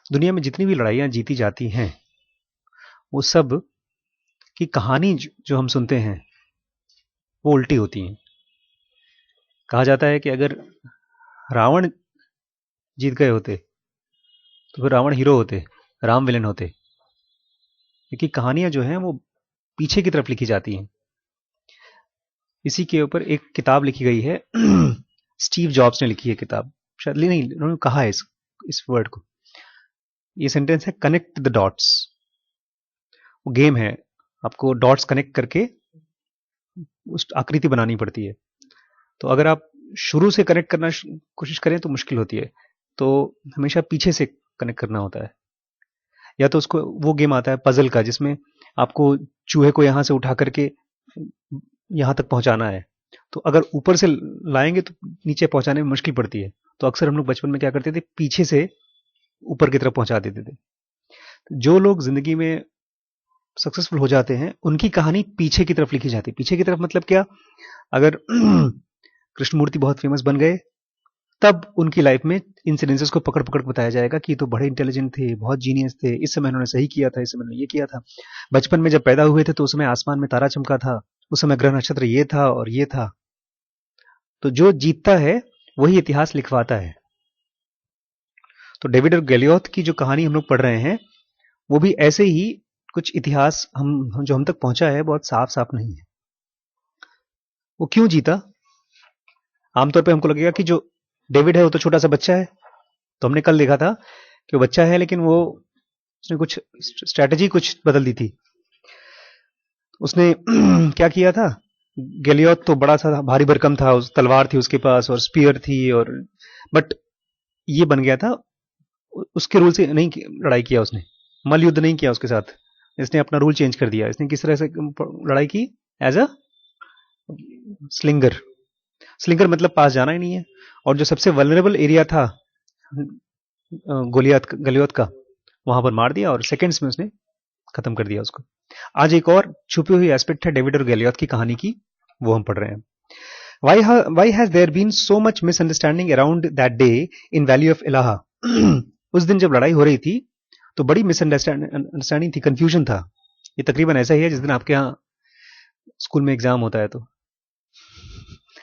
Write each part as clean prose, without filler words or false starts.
दुनिया में जितनी भी लड़ाइयाँ जीती जाती हैं वो सब की कहानी जो हम सुनते हैं वो उल्टी होती हैं। कहा जाता है कि अगर रावण जीत गए होते तो फिर रावण हीरो होते, राम विलेन होते, क्योंकि कहानियां जो हैं वो पीछे की तरफ लिखी जाती हैं। इसी के ऊपर एक किताब लिखी गई है स्टीव जॉब्स ने लिखी है किताब, शायद नहीं, उन्होंने कहा है इस वर्ड को। ये सेंटेंस है कनेक्ट द डॉट्स। वो गेम है, आपको डॉट्स कनेक्ट करके उस आकृति बनानी पड़ती है। तो अगर आप शुरू से कनेक्ट करना कोशिश करें तो मुश्किल होती है, तो हमेशा पीछे से कनेक्ट करना होता है। या तो उसको वो गेम आता है पजल का, जिसमें आपको चूहे को यहां से उठा करके यहां तक पहुंचाना है, तो अगर ऊपर से लाएंगे तो नीचे पहुंचाने में मुश्किल पड़ती है। तो अक्सर हम लोग बचपन में क्या करते थे, पीछे से ऊपर की तरफ पहुंचा देते थे। जो लोग जिंदगी में सक्सेसफुल हो जाते हैं उनकी कहानी पीछे की तरफ लिखी जाती है। पीछे की तरफ मतलब क्या, अगर कृष्णमूर्ति बहुत फेमस बन गए तब उनकी लाइफ में इंसिडेंसेस को पकड़ पकड़ बताया जाएगा कि ये तो बड़े इंटेलिजेंट थे, बहुत जीनियस थे, इस समय उन्होंने सही किया था, इस समय उन्होंने ये किया था, बचपन में जब पैदा हुए थे तो उस समय आसमान में तारा चमका था, उस समय ग्रह नक्षत्र ये था और ये था। तो जो जीतता है वही इतिहास लिखवाता है। तो डेविड और गैलियोथ की जो कहानी हम लोग पढ़ रहे हैं वो भी ऐसे ही कुछ इतिहास जो हम तक पहुंचा है बहुत साफ साफ नहीं है। वो क्यों जीता, आमतौर पे हमको लगेगा कि जो डेविड है वो तो छोटा सा बच्चा है, तो हमने कल देखा था कि वो बच्चा है लेकिन वो उसने कुछ स्ट्रैटेजी कुछ बदल दी थी। उसने क्या किया था, गैलियोथ तो बड़ा सा भारी भरकम था, उस तलवार थी उसके पास और स्पीयर थी, और बट ये बन गया था, उसके रूल से नहीं लड़ाई किया उसने, मल युद्ध नहीं किया उसके साथ, इसने अपना रूल चेंज कर दिया। इसने किस तरह से लड़ाई की, एज अ स्लिंगर। स्लिंगर मतलब पास जाना ही नहीं है, और जो सबसे वल्नरेबल एरिया था गलियोत का वहां पर मार दिया और सेकंड्स में उसने खत्म कर दिया उसको। आज एक और छुपी हुई एस्पेक्ट है डेविड और गलियोत की कहानी की, वो हम पढ़ रहे हैं। Why has there been so much misunderstanding around that day in Valley of Elaha? उस दिन जब लड़ाई हो रही थी तो बड़ी मिसअंडरस्टैंडिंग थी, कंफ्यूजन था। ये तकरीबन ऐसा ही है जिस दिन आपके यहाँ स्कूल में एग्जाम होता है तो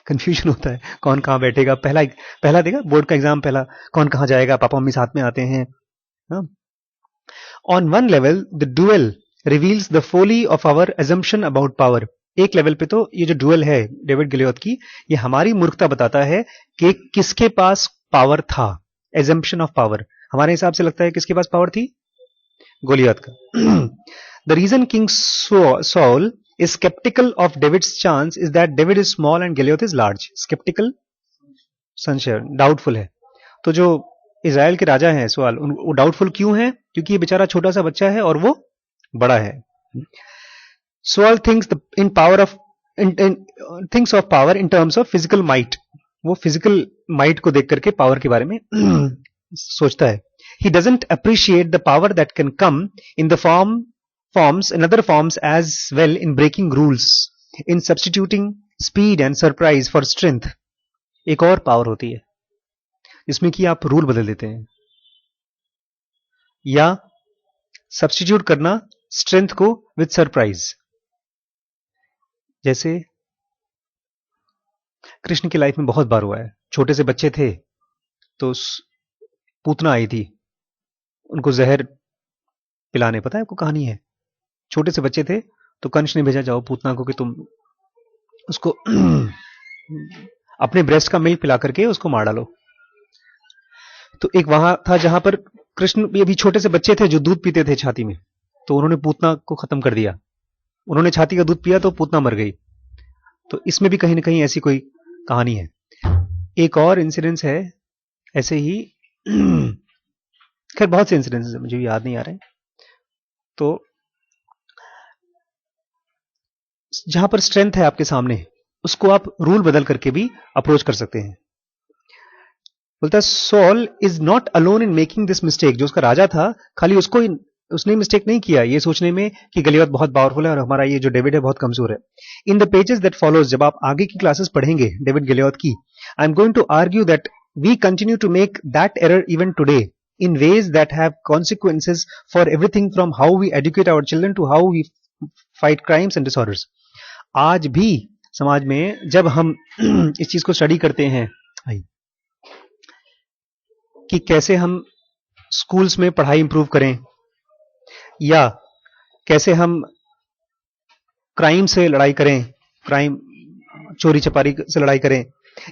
कंफ्यूजन होता है, कौन कहाँ बैठेगा, पहला देगा बोर्ड का एग्जाम, पहला कौन कहाँ जाएगा, पापा मम्मी साथ में आते हैं। On one level the duel reveals the folly of our assumption about power. एक लेवल पे तो ये जो डुएल है डेविड गलियोथ की, ये हमारी मूर्खता बताता है कि किसके पास पावर था। एजम्पशन ऑफ पावर, हमारे हिसाब से लगता है किसके पास पावर थी, गोलियत का। The reason king Saul is skeptical of David's chance is that David is small and Goliath is large. Skeptical, संशय, डाउटफुल है। तो जो इजराइल के राजा हैं सवाल, वो डाउटफुल क्यों है, क्योंकि ये बेचारा छोटा सा बच्चा है और वो बड़ा है। Saul thinks in power of thinks of power in terms of physical might. वो फिजिकल माइट को देख करके पावर के बारे में सोचता है। He doesn't appreciate the power that can come in the forms in other forms as well, in breaking rules, in substituting speed and surprise for strength. एक और पावर होती है जिसमें कि आप रूल बदल देते हैं या सब्स्टिट्यूट करना स्ट्रेंथ को विद सरप्राइज। जैसे कृष्ण की लाइफ में बहुत बार हुआ है, छोटे से बच्चे थे तो पूतना आई थी उनको जहर पिलाने, पता है आपको कहानी है, छोटे से बच्चे थे तो कंस ने भेजा जाओ पूतना को कि तुम उसको अपने ब्रेस्ट का मिल्क पिला करके उसको मार डालो। तो एक वहां था जहां पर कृष्ण भी छोटे से बच्चे थे जो दूध पीते थे छाती में, तो उन्होंने पूतना को खत्म कर दिया, उन्होंने छाती का दूध पिया तो पूतना मर गई। तो इसमें भी कहीं ना कहीं ऐसी कोई कहानी है। एक और इंसिडेंस है ऐसे ही, खैर बहुत से इंसिडेंस मुझे याद नहीं आ रहे, तो जहां पर स्ट्रेंथ है आपके सामने उसको आप रूल बदल करके भी अप्रोच कर सकते हैं। बोलता है Saul is not alone in making this mistake. जो उसका राजा था खाली उसने मिस्टेक नहीं किया ये सोचने में कि गलियोथ बहुत पावरफुल है और हमारा ये जो डेविड है बहुत कमजोर है। In the pages that follows, जब आप आगे की क्लासेस पढ़ेंगे डेविड गलियोथ की, I am going to argue that we continue to make that error even today. in ways that have consequences for everything from how we educate our children to how we fight crimes and disorders. आज भी समाज में जब हम इस चीज को study करते हैं कि कैसे हम स्कूल्स में पढ़ाई इंप्रूव करें या कैसे हम क्राइम से लड़ाई करें, क्राइम चोरी चपारी से लड़ाई करें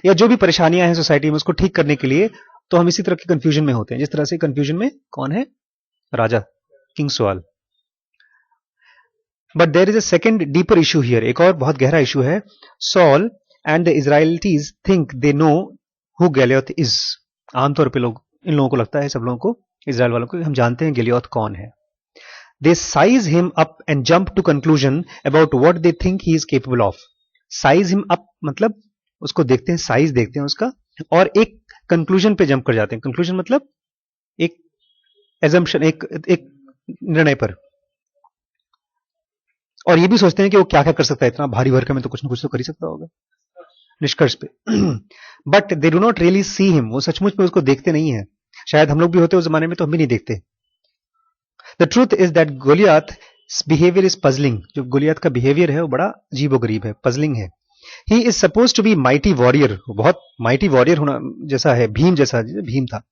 या जो भी परेशानियां हैं सोसाइटी में उसको ठीक करने के लिए, तो हम इसी तरह के कंफ्यूजन में होते हैं। जिस तरह से कंफ्यूजन में कौन है? राजा, किंग सवाल। But there is a second deeper issue here, एक और बहुत गहरा इशू है। Saul and the Israelites think they know who Goliath is. आमतौर पे इन लोगों को लगता है, सब लोगों को, इजराइल वालों को, हम जानते हैं गैलियोथ कौन है। They size him up and jump to conclusion about what they think he is capable of. Size him up मतलब उसको देखते हैं, साइज देखते हैं उसका, और एक कंक्लूजन पे जंप कर जाते हैं। कंक्लूजन मतलब एक एजम्पशन, एक निर्णय पर, और ये भी सोचते हैं कि वो क्या क्या कर सकता है, इतना भारी भरकम में तो कुछ ना कुछ तो कर ही सकता होगा, निष्कर्ष पे। But they do not really see him, वो सचमुच में उसको देखते नहीं है। शायद हम लोग भी होते उस जमाने में तो हम भी नहीं देखते। The truth is that Goliath behaviour is puzzling. जो गोलियाथ का बिहेवियर है वो बड़ा अजीबोगरीब है, पजलिंग है। He is suppose to be mighty warrior, बहुत माइटी वॉरियर होना जैसा है, भीम जैसा, भीम था।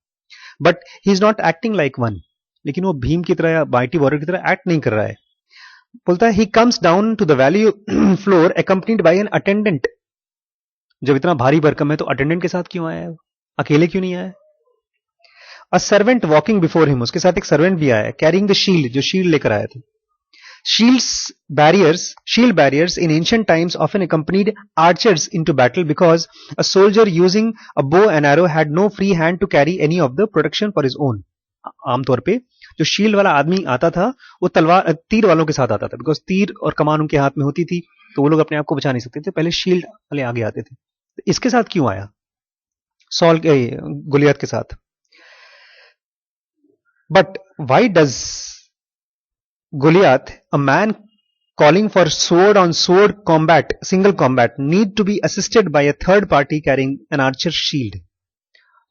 But he is not acting like one, लेकिन वो भीम की तरह या माइटी वॉरियर की तरह एक्ट नहीं कर रहा है। बोलता है he comes down to the valley floor accompanied by an attendant. जब इतना भारी भरकम है तो अटेंडेंट के साथ क्यों आया है, अकेले क्यों नहीं आया? A servant walking before him, उसके साथ एक सर्वेंट भी आया है, कैरिंग द शील्ड, जो शील्ड लेकर आया था। Shield barriers in ancient times often accompanied archers into battle because a soldier using a bow and arrow had no free hand to carry any of the protection for his own. आमतौर पे जो shield वाला आदमी आता था वो तलवार तीर वालों के साथ आता था, बिकॉज तीर और कमान उनके हाथ में होती थी, तो वो लोग अपने आप को बचा नहीं सकते थे, पहले शील्ड वाले आगे आते थे। तो इसके साथ क्यों आया सॉल, गोलियत के साथ? But why does Goliath, a man calling for sword on sword combat, single combat, need to be assisted by a third party carrying an archer's shield?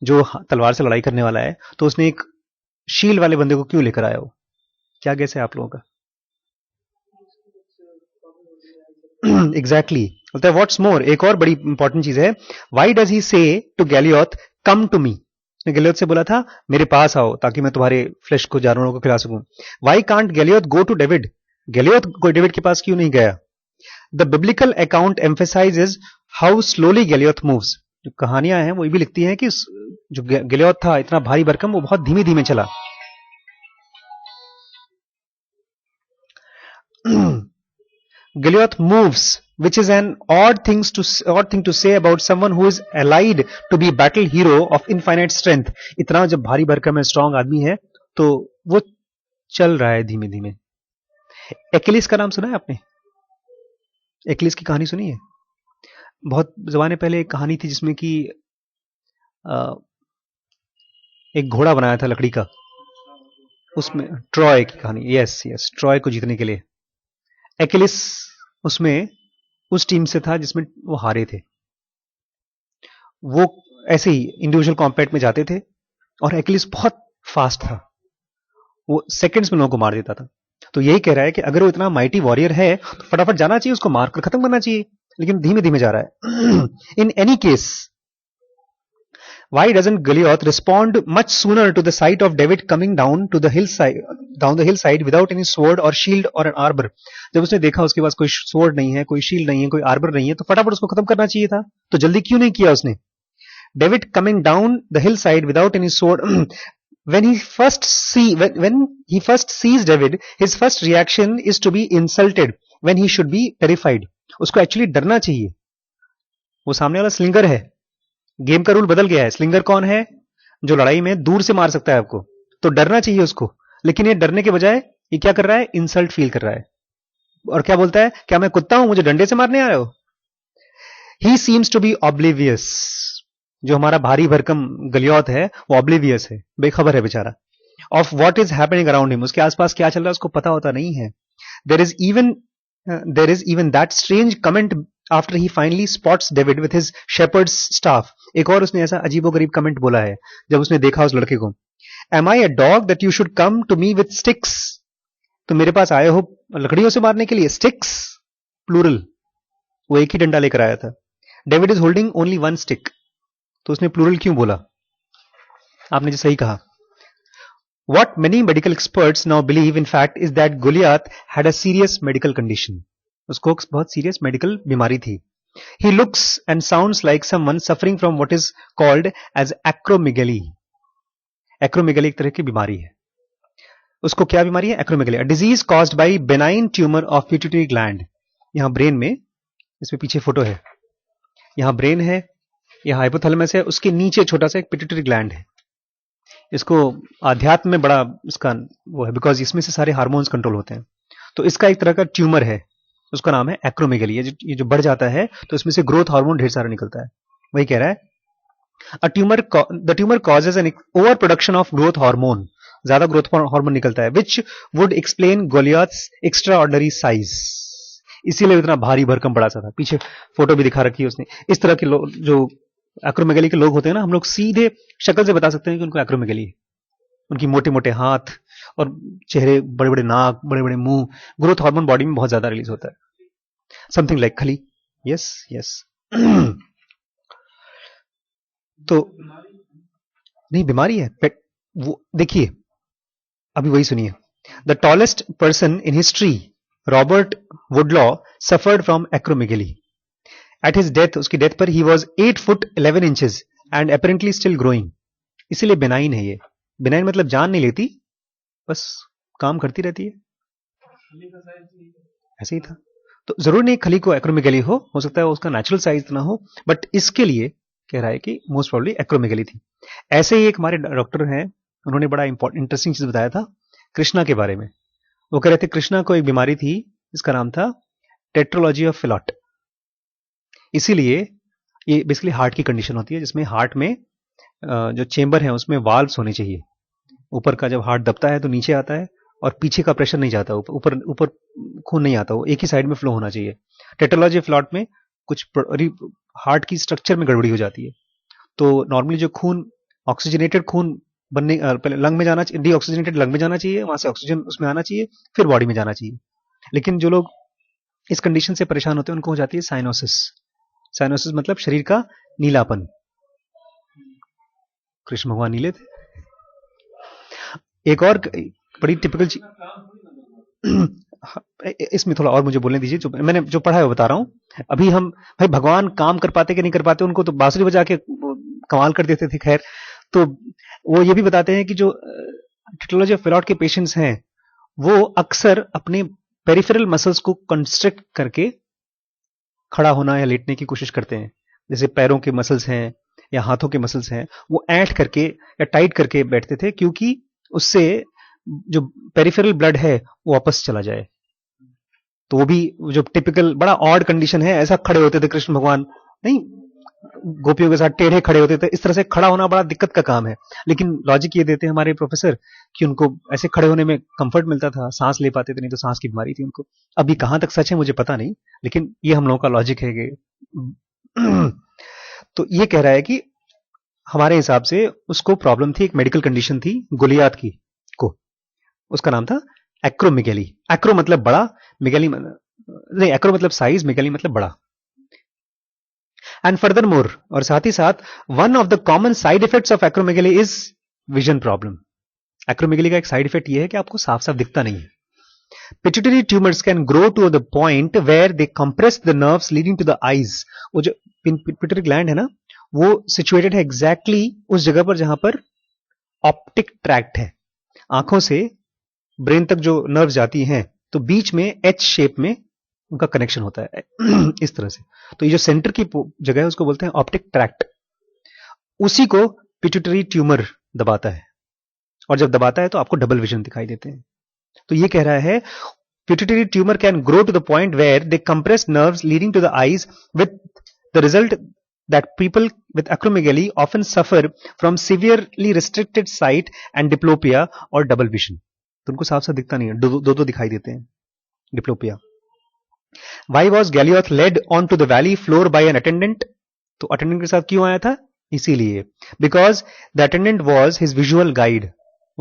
जो तलवार से लड़ाई करने वाला है तो उसने एक शील्ड वाले बंदे को क्यों लेकर आया? वो क्या गैस है आप लोगों का? एग्जैक्टली बोलता है व्हाट्स मोर, एक और बड़ी इंपॉर्टेंट चीज है। व्हाई डज ही से टू गैलियोथ कम टू मी? उसने गैलियोथ से बोला था मेरे पास आओ ताकि मैं तुम्हारे फ्लेश को, जानवरों को खिला सकूं। Why can't Goliath go to David? Goliath David के पास क्यों नहीं गया? The biblical account emphasises how slowly Goliath moves. जो कहानियां हैं वो ये भी लिखती हैं कि जो गैलियोथ था इतना भारी भरकम, वो बहुत धीमे धीमे चला। Goliath moves, which is an odd thing to say about someone who is allied to be battle hero of infinite strength. इतना जब भारी भरकम है, स्ट्रॉन्ग आदमी है, तो वो चल रहा है धीमे धीमे। एक्लिस का नाम सुना है आपने? एक्लिस की कहानी सुनी है? बहुत जमाने पहले एक कहानी थी जिसमें कि एक घोड़ा बनाया था लकड़ी का, उसमें ट्रॉय की कहानी। यस, ट्रॉय को जीतने के लिए एक्लिस उसमें उस टीम से था जिसमें वो हारे थे। वो ऐसे ही इंडिविजुअल कॉम्बैट में जाते थे और एक्लिस बहुत फास्ट था, वो सेकंड्स में लोगों को मार देता था। तो यही कह रहा है कि अगर वो इतना माइटी वॉरियर है तो फटाफट जाना चाहिए, उसको मारकर खत्म करना चाहिए, लेकिन धीमे धीमे जा रहा है। In any case, why doesn't Goliath respond much sooner to the sight of David coming down the hillside without any sword or shield or an arbor? जब उसने देखा उसके पास कोई sword नहीं है, कोई shield नहीं है, कोई arbor नहीं है, तो फटाफट उसको खत्म करना चाहिए था। तो जल्दी क्यों नहीं किया उसने? David coming down the hillside without any sword. when he first sees David, his first reaction is to be insulted when he should be terrified. उसको एक्चुअली डरना चाहिए, वो सामने वाला स्लिंगर है। गेम का रूल बदल गया है। स्लिंगर कौन है? जो लड़ाई में दूर से मार सकता है आपको, तो डरना चाहिए उसको। लेकिन ये डरने के बजाय ये क्या कर रहा है? इंसल्ट फील कर रहा है, और क्या बोलता है? क्या मैं कुत्ता हूं, मुझे डंडे से मारने आ रहे हो? He seems to be oblivious. जो हमारा भारी भरकम गलियोथ है वो ऑब्लिवियस है, बेखबर है बेचारा। Of what is happening around him, उसके आसपास क्या चल रहा है उसको पता होता नहीं है। There is even that strange comment after he finally spots David with his shepherd's staff. एक और उसने ऐसा अजीबोगरीब कमेंट बोला है जब उसने देखा उस लड़के को। Am I a dog that you should come to me with sticks? तो मेरे पास आए हो लकड़ियों से मारने के लिए? स्टिक्स प्लूरल, वो एक ही डंडा लेकर आया था. David is holding only one stick, तो उसने प्लूरल क्यों बोला? आपने जो सही कहा. What many medical experts now believe, in fact, is that Goliath had a serious medical condition. उसको बहुत serious medical बीमारी थी. He looks and sounds like someone suffering from what is called as acromegaly. Acromegaly एक तरह की बीमारी है. उसको क्या बीमारी है? Acromegaly, a disease caused by benign tumor of pituitary gland. यहाँ ब्रेन में, इसमें पीछे फोटो है, यहाँ ब्रेन है, यहाँ हाइपोथैलेमस है, उसके नीचे छोटा सा एक पिट्यूटरी ग्लैंड है. इसको आध्यात्म में बड़ा इसका वो है, बिकॉज इसमें से सारे हार्मोन्स कंट्रोल होते हैं. तो इसका एक तरह का ट्यूमर है, उसका नाम है एक्रोमेगली. ये जो बढ़ जाता है तो इसमें से ग्रोथ हार्मोन ढेर सारा निकलता है. वही कह रहा है, the tumour causes an over production of growth hormone. ज्यादा ग्रोथ हार्मोन निकलता है, which would explain Goliath's extraordinary size. इसीलिए इतना भारी भरकम बड़ा सा था. पीछे फोटो भी दिखा रखी है उसने. इस तरह के लोग जो एक्रोमेगली के लोग होते हैं ना, हम लोग सीधे शक्ल से बता सकते हैं कि उनको एक्रोमेगली है. उनकी मोटे मोटे हाथ और चेहरे, बड़े बड़े नाक, बड़े बड़े मुंह, ग्रोथ हार्मोन बॉडी में बहुत ज्यादा रिलीज होता है. Something like Khali. Yes yes. तो नहीं, बीमारी है. वो देखिए, अभी वही सुनिए. The tallest person in history, Robert Wadlow, suffered from acromegaly. At his death, उसकी डेथ पर, he was 8 foot 11 inches and apparently still growing. इसीलिए बेनाइन है ये. बेनाइन मतलब जान नहीं लेती, बस काम करती रहती है. ऐसे ही था. तो जरूर नहीं खली को एक्रोमेगली हो सकता है उसका नेचुरल साइज ना हो, बट इसके लिए कह रहा है कि मोस्ट प्रोबेबली एक्रोमेगली थी. ऐसे ही एक हमारे डॉक्टर हैं, उन्होंने बड़ा इंटरेस्टिंग चीज बताया था कृष्णा के बारे में. वो कह रहे थे कृष्णा को एक बीमारी थी, इसका नाम था टेट्रोलॉजी ऑफ फिलॉट. इसीलिए ये बेसिकली हार्ट की कंडीशन होती है, जिसमें हार्ट में जो चेंबर है उसमें वाल्व्स होने चाहिए. ऊपर का जब हार्ट दबता है तो नीचे आता है, और पीछे का प्रेशर नहीं जाता, ऊपर ऊपर खून नहीं आता, वो एक ही साइड में फ्लो होना चाहिए. टेट्रोलॉजी फ्लॉट में कुछ हार्ट की स्ट्रक्चर में गड़बड़ी हो जाती है. तो नॉर्मली जो खून, ऑक्सीजनेटेड खून बनने पहले लंग में जाना चाहिए, डीऑक्सीजनेटेड लंग में जाना चाहिए, वहां से ऑक्सीजन उसमें आना चाहिए, फिर बॉडी में जाना चाहिए. लेकिन जो लोग इस कंडीशन से परेशान होते हैं उनको हो जाती है साइनोसिस. साइनोसिस मतलब शरीर का नीलापन. कृष्ण भगवान नीले थे. एक और बड़ी टिपिकल चीज, इसमें थोड़ा और मुझे बोलने दीजिए. जो मैंने जो पढ़ा है वो बता रहा हूं. अभी हम भाई भगवान काम कर पाते कि नहीं कर पाते, उनको तो बांसुरी बजा के कमाल कर देते थे. खैर, तो वो ये भी बताते हैं कि जो टेट्रोलॉजी ऑफ फिलॉट के पेशेंट्स हैं, वो अक्सर अपने पेरिफेरल मसल्स को कंस्ट्रक्ट करके खड़ा होना या लेटने की कोशिश करते हैं. जैसे पैरों के मसल्स हैं या हाथों के मसल्स हैं, वो ऐंठ करके या टाइट करके बैठते थे, क्योंकि उससे जो पेरिफेरल ब्लड है वो वापस चला जाए. तो वो भी जो टिपिकल बड़ा ऑड कंडीशन है, ऐसा खड़े होते थे कृष्ण भगवान. नहीं, गोपियों के साथ टेढ़े खड़े होते थे. इस तरह से खड़ा होना बड़ा दिक्कत का काम है. लेकिन लॉजिक ये देते हैं हमारे प्रोफेसर कि उनको ऐसे खड़े होने में कंफर्ट मिलता था, सांस ले पाते थे, नहीं तो सांस की बीमारी थी उनको. अभी कहां तक सच है मुझे पता नहीं, लेकिन ये हम लोगों का लॉजिक है कि तो ये कह रहा है कि हमारे हिसाब से उसको प्रॉब्लम थी, एक मेडिकल कंडीशन थी गोलियात की को. उसका नाम था एक्रोमेगली. एक्रो मतलब बड़ा, मेगली नहीं, एक्रो मतलब साइज, मेगली मतलब बड़ा. एंड फर्दर मोर, और साथ ही साथ, one of the common side effects of acromegaly is vision problem. Acromegaly का एक साइड इफेक्ट यह है कि आपको साफ साफ दिखता नहीं है. Pituitary tumours can grow to the point where they compress the nerves leading to the eyes. वो जो पिट्यूटरी ग्लैंड है ना, वो सिचुएटेड है एग्जैक्टली उस जगह पर जहां पर ऑप्टिक ट्रैक्ट है. आंखों से ब्रेन तक जो नर्व जाती हैं, तो बीच में एच शेप में उनका कनेक्शन होता है इस तरह से. तो ये जो सेंटर की जगह है उसको बोलते हैं ऑप्टिक ट्रैक्ट. उसी को पिट्यूटरी ट्यूमर दबाता है, और जब दबाता है तो आपको डबल विजन दिखाई देते हैं. तो ये कह रहा है pituitary tumour can grow to the point where they compress nerves leading to the eyes, with the result that people with acromegaly often suffer from severely restricted sight and diplopia or double vision. तो उनको साफ साफ दिखता नहीं है, दो दिखाई देते हैं. Diplopia. Why was Goliath led onto the valley floor by an attendant? तो अटेंडेंट के साथ क्यों आया था? इसीलिए, because the attendant was his visual guide.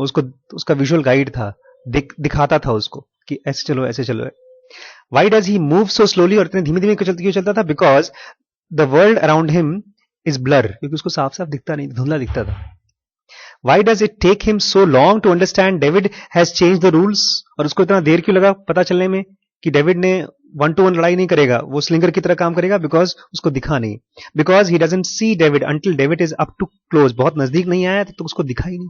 उसको उसका विजुअल गाइड था, दिखाता था उसको कि ऐसे चलो ऐसे चलो। Why does he move so slowly, और इतने धीमे धीमे क्यों चलता था? Because the world around him is blur, क्योंकि उसको साफ साफ दिखता नहीं, धुंधला दिखता था। Why does it take him so long to understand David has change the rules, और उसको इतना देर क्यों लगा पता चलने में कि डेविड ने 1-to-1 लड़ाई नहीं करेगा, वो स्लिंगर की तरह काम करेगा? बिकॉज उसको दिखा नहीं, because he doesn't see David until David is up too close, बहुत नजदीक नहीं आया तो उसको दिखा ही नहीं।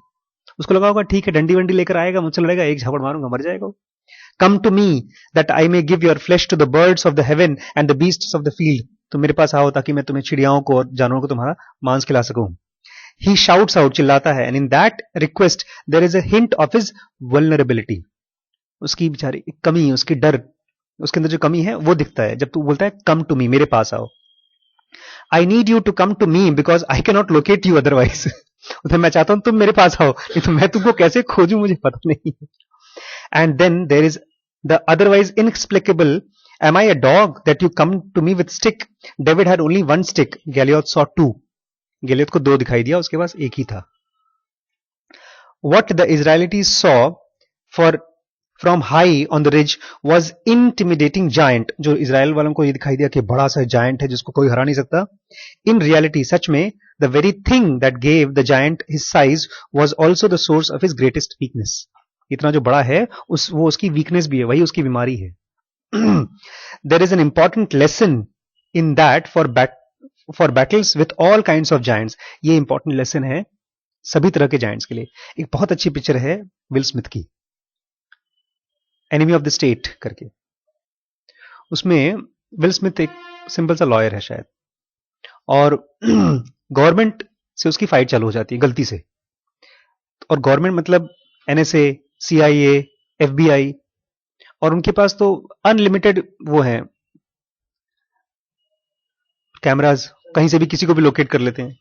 उसको लगा होगा ठीक है डंडी वंडी लेकर आएगा, मुझसे लड़ेगा, एक झापड़ मारूंगा मर जाएगा। Come to me that I may give your flesh to the birds of the heaven and the beasts of the field, तो मेरे पास आओ ताकि मैं तुम्हें चिड़ियाओं को और जानवरों को तुम्हारा मांस खिला सकूं। He shouts out, चिल्लाता है, and in that request there is a hint of his vulnerability, उसकी बेचारी कमी, उसकी डर, उसके अंदर जो कमी है वो दिखता है जब तू बोलता है कम टू मी, मेरे पास आओ। I need you to come to me because I can not locate you otherwise, मैं चाहता हूं तुम मेरे पास आओ, नहीं तो मैं तुमको कैसे खोजूं मुझे पता नहीं। And then there is the otherwise inexplicable, am I a dog that you come to me with stick? David had only one stick, Goliath saw two. गलियत को दो दिखाई दिया, उसके पास एक ही था। What the Israelites saw for from high on the ridge was intimidating giant, जो Israel वालों को ये दिखाई दिया कि बड़ा सा जायंट है जिसको कोई हरा नहीं सकता। In reality, सच में the very thing that gave the giant his size was also the source of his greatest weakness. इतना जो बड़ा है वो उसकी वीकनेस भी है, वही उसकी बीमारी है। There is an important lesson in that for battles with all kinds of giants. ये इंपॉर्टेंट लेसन है सभी तरह के जायंट्स के लिए। एक बहुत अच्छी पिक्चर है विल स्मिथ की, एनिमी ऑफ द स्टेट करके। उसमें विल स्मिथ एक सिंपल सा लॉयर है शायद, और गवर्नमेंट से उसकी फाइट चालू हो जाती है गलती से, और गवर्नमेंट मतलब एनएसए, सीआईए, एफबीआई, और उनके पास तो अनलिमिटेड वो है कैमराज, कहीं से भी किसी को भी लोकेट कर लेते हैं।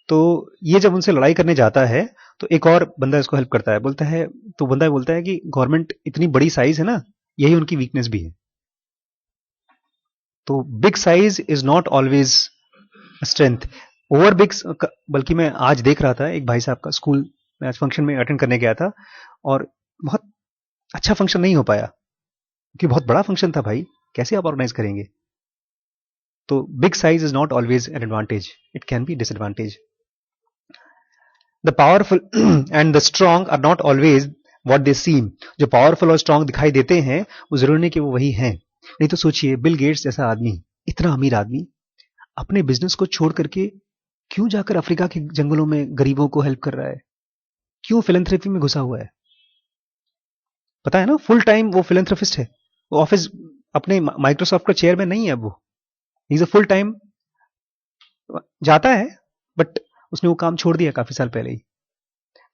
तो ये जब उनसे लड़ाई करने जाता है तो एक और बंदा इसको हेल्प करता है, बोलता है, तो बंदा बोलता है कि गवर्नमेंट इतनी बड़ी साइज है ना, यही उनकी वीकनेस भी है। तो big size is not always strength, over big. बल्कि मैं आज देख रहा था एक भाई साहब का स्कूल में, आज फंक्शन में अटेंड करने गया था, और बहुत अच्छा फंक्शन नहीं हो पाया क्योंकि बहुत बड़ा फंक्शन था भाई, कैसे आप ऑर्गेनाइज करेंगे? तो big size is not always an advantage, it can be disadvantage. The powerful and the strong are not always what they seem, जो पावरफुल और स्ट्रॉन्ग दिखाई देते हैं वो जरूरी नहीं कि वो वही हैं। नहीं तो सोचिए, बिल गेट्स जैसा आदमी, इतना अमीर आदमी, अपने बिजनेस को छोड़ करके क्यों जाकर अफ्रीका के जंगलों में गरीबों को हेल्प कर रहा है? क्यों फिलैंथ्रोपी में घुसा हुआ है? पता है ना, फुल टाइम वो फिलैंथ्रोपिस्ट है। वो ऑफिस अपने माइक्रोसॉफ्ट का चेयरमैन नहीं है अब, वो इज अ फुल टाइम जाता है, बट उसने वो काम छोड़ दिया काफी साल पहले ही।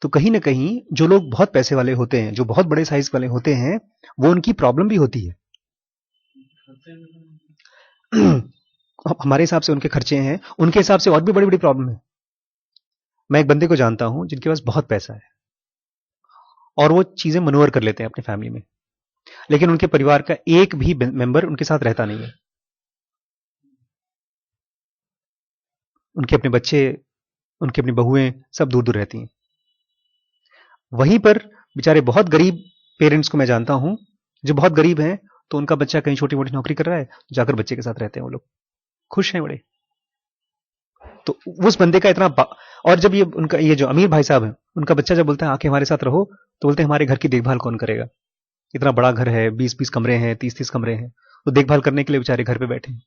तो कहीं ना कहीं जो लोग बहुत पैसे वाले होते हैं, जो बहुत बड़े साइज वाले होते हैं, वो उनकी प्रॉब्लम भी होती है। हमारे हिसाब से उनके खर्चे हैं, उनके हिसाब से और भी बड़ी बड़ी प्रॉब्लम है। मैं एक बंदे को जानता हूं जिनके पास बहुत पैसा है और वो चीजें मनोवर कर लेते हैं अपनी फैमिली में, लेकिन उनके परिवार का एक भी मेंबर उनके साथ रहता नहीं है। उनके अपने बच्चे, उनकी अपनी बहुएं सब दूर दूर रहती हैं। वहीं पर बेचारे बहुत गरीब पेरेंट्स को मैं जानता हूं जो बहुत गरीब हैं, तो उनका बच्चा कहीं छोटी मोटी नौकरी कर रहा है, जाकर बच्चे के साथ रहते हैं, वो लोग खुश हैं बड़े। तो उस बंदे का इतना और जब ये उनका ये जो अमीर भाई साहब है, उनका बच्चा जब बोलता है आके हमारे साथ रहो, तो बोलते हैं हमारे घर की देखभाल कौन करेगा? इतना बड़ा घर है, 20-20 कमरे हैं, 30-30 कमरे हैं, वो देखभाल करने के लिए बेचारे घर पे बैठे हैं,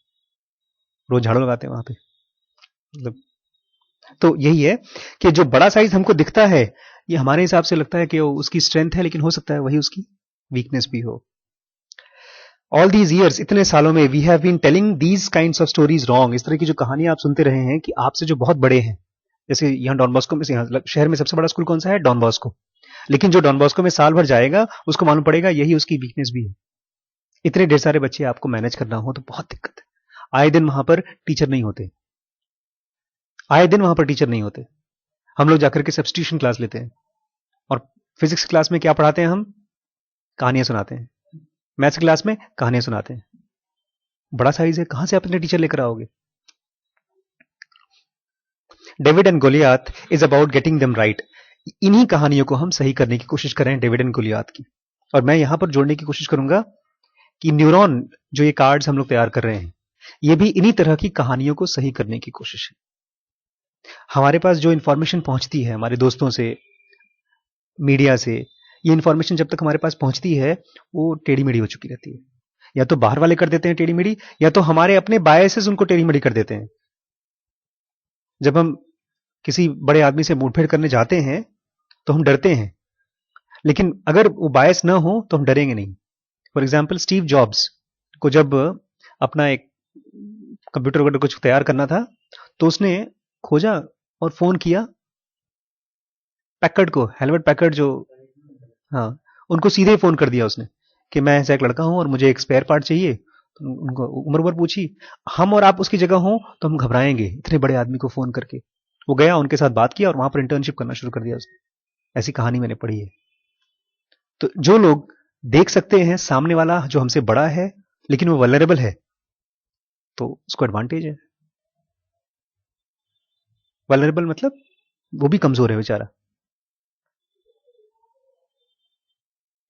रोज झाड़ू लगाते हैं वहां पे। मतलब तो यही है कि जो बड़ा साइज हमको दिखता है, ये हमारे हिसाब से लगता है कि वो उसकी स्ट्रेंथ है, लेकिन हो सकता है वही उसकी वीकनेस भी हो। ऑल दीज ईयर्स, इतने सालों में, we have been telling these kinds of stories wrong, इस तरह की जो कहानियां आप सुनते रहे हैं कि आपसे जो बहुत बड़े हैं, जैसे यहाँ डॉन बॉस्को में, यहाँ शहर में सबसे बड़ा स्कूल कौन सा है? Don Bosco. लेकिन जो डॉन बॉस्को में साल भर जाएगा उसको मालूम पड़ेगा यही उसकी वीकनेस भी है। इतने ढेर सारे बच्चे आपको मैनेज करना हो तो बहुत दिक्कत है। आए दिन वहां पर टीचर नहीं होते, आए दिन वहां पर टीचर नहीं होते। हम लोग जाकर के सब्स्टिट्यूशन क्लास लेते हैं, और फिजिक्स क्लास में क्या पढ़ाते हैं? हम कहानियां सुनाते हैं। मैथ्स क्लास में कहानियां सुनाते हैं। बड़ा साइज है, कहां से आप अपने टीचर लेकर आओगे? David and Goliath is about getting them right. इन्हीं कहानियों को हम सही करने की कोशिश कर रहे हैं डेविड एंड गोलियात की। और मैं यहां पर जोड़ने की कोशिश करूंगा कि न्यूरॉन जो ये कार्ड्स हम लोग तैयार कर रहे हैं, ये भी इन्हीं तरह की कहानियों को सही करने की कोशिश है। हमारे पास जो इंफॉर्मेशन पहुंचती है हमारे दोस्तों से, मीडिया से, ये इंफॉर्मेशन जब तक हमारे पास पहुंचती है वो टेढ़ी मेढ़ी हो चुकी रहती है। या तो बाहर वाले कर देते हैं टेढ़ी मेढ़ी, या तो हमारे अपने बायसेस उनको टेढ़ी मेढ़ी कर देते हैं। जब हम किसी बड़े आदमी से मुठभेड़ करने जाते हैं तो हम डरते हैं, लेकिन अगर वो बायस ना हो तो हम डरेंगे नहीं। फॉर एग्जाम्पल स्टीव जॉब्स को जब अपना एक कंप्यूटर वगैरह कुछ तैयार करना था तो उसने खोजा और फोन किया पैकर्ड को, हेलवेट पैकर्ड जो, हाँ, उनको सीधे ही फोन कर दिया उसने कि मैं ऐसा एक लड़का हूं और मुझे एक स्पेयर पार्ट चाहिए। तो उनको उम्र भर पूछी। हम और आप उसकी जगह हो तो हम घबराएंगे इतने बड़े आदमी को फोन करके। वो गया, उनके साथ बात किया और वहां पर इंटर्नशिप करना शुरू कर दिया उसने। ऐसी कहानी मैंने पढ़ी है। तो जो लोग देख सकते हैं सामने वाला जो हमसे बड़ा है लेकिन वो वल्नरेबल है, तो उसको एडवांटेज है। वल्नरेबल मतलब वो भी कमजोर है बेचारा,